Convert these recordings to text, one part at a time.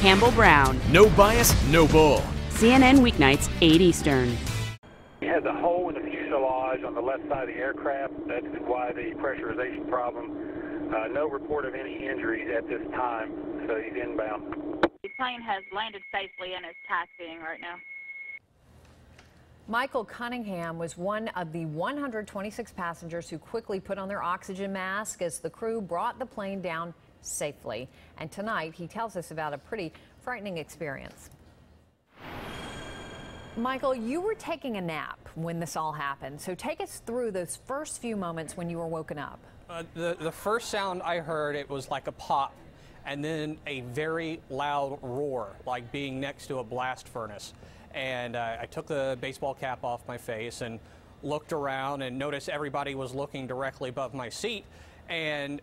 Campbell Brown. No bias, no bull. CNN weeknights, 8 Eastern. It has a hole in the fuselage on the left side of the aircraft. That's why the pressurization problem. No report of any injuries at this time, so he's inbound. The plane has landed safely and is taxiing right now. Michael Cunningham was one of the 126 passengers who quickly put on their oxygen mask as the crew brought the plane down safely. And tonight, he tells us about a pretty frightening experience. Michael, you were taking a nap when this all happened, so take us through those first few moments when you were woken up. The first sound I heard, it was like a pop, and then a very loud roar, like being next to a blast furnace. And I took the baseball cap off my face and looked around and noticed everybody was looking directly above my seat. And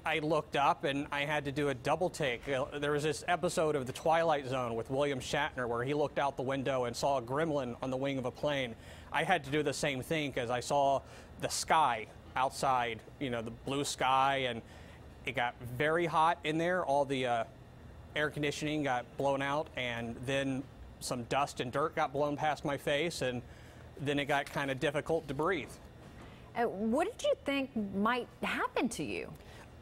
I looked up and I had to do a double take. There was this episode of The Twilight Zone with William Shatner where he looked out the window and saw a gremlin on the wing of a plane. I had to do the same thing because I saw the sky outside, you know, the blue sky, and it got very hot in there. All the air conditioning got blown out, and then some dust and dirt got blown past my face, and then it got kind of difficult to breathe. What did you think might happen to you?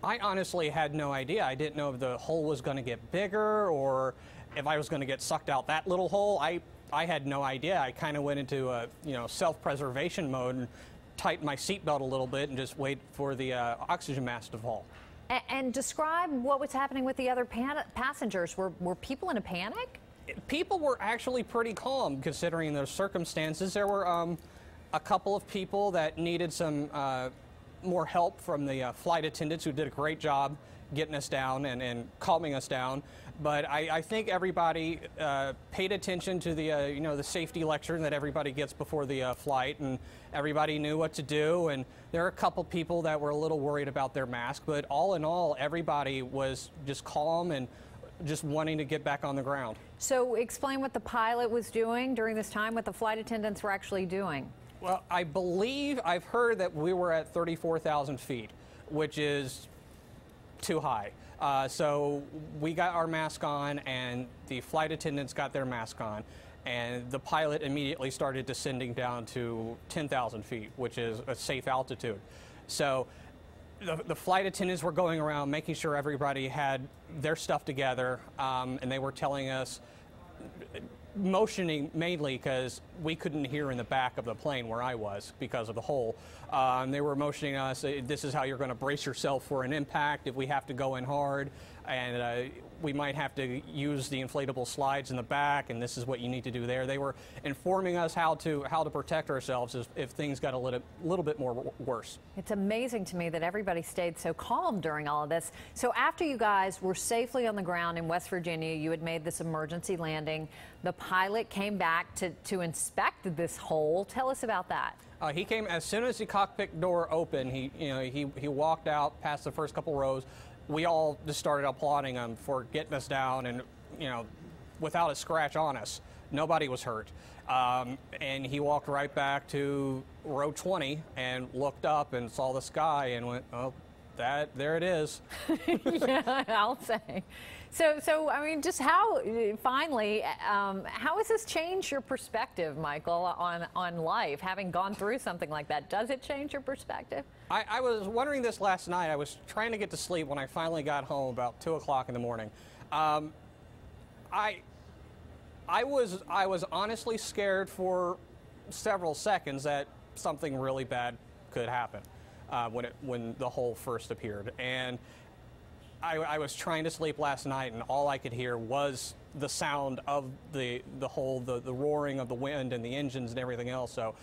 I honestly had no idea. I didn't know if the hole was going to get bigger or if I was going to get sucked out that little hole. I had no idea. I kind of went into a self-preservation mode and tightened my seatbelt a little bit and just wait for the oxygen mask to fall. And describe what was happening with the other passengers. Were people in a panic? People were actually pretty calm considering the circumstances. There were a couple of people that needed some more help from the flight attendants who did a great job getting us down and calming us down. But I think everybody paid attention to the the safety lecture that everybody gets before the flight, and everybody knew what to do. And there are a couple people that were a little worried about their mask, but all in all, everybody was just calm and just wanting to get back on the ground. So explain what the pilot was doing during this time, what the flight attendants were actually doing. Well, I believe I've heard that we were at 34,000 feet, which is too high. So we got our mask on, and the flight attendants got their mask on, and the pilot immediately started descending down to 10,000 feet, which is a safe altitude. So the flight attendants were going around making sure everybody had their stuff together, and they were telling us, motioning mainly because we couldn't hear in the back of the plane where I was because of the hole. They were motioning us, this is how you're going to brace yourself for an impact if we have to go in hard, and we might have to use the inflatable slides in the back, and this is what you need to do there. They were informing us how to protect ourselves if things got a little bit more worse. It's amazing to me that everybody stayed so calm during all of this. So after you guys were safely on the ground in West Virginia, you had made this emergency landing. The pilot came back to inspect this hole. Tell us about that. He came as soon as the cockpit door opened. He walked out past the first couple rows. We all just started applauding him for getting us down, and without a scratch on us. Nobody was hurt. And he walked right back to row 20 and looked up and saw the sky and went, oh, there it is. Yeah, I'll say. So I mean, just how has this changed your perspective, Michael, on life, having gone through something like that? Does it change your perspective? I was wondering this last night. I was trying to get to sleep when I finally got home about 2 o'clock in the morning. I was honestly scared for several seconds that something really bad could happen when the hole first appeared. And I was trying to sleep last night, and all I could hear was the sound of the hole, the roaring of the wind and the engines and everything else. So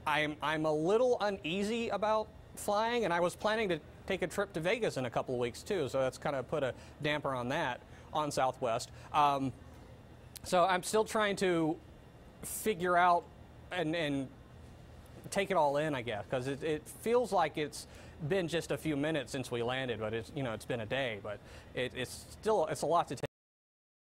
I'm a little uneasy about flying, and I was planning to take a trip to Vegas in a couple of weeks too. So that's kind of put a damper on that on Southwest. So I'm still trying to figure out and take it all in, I guess, because it feels like it's been just a few minutes since we landed, but it's been a day, but it's a lot to take.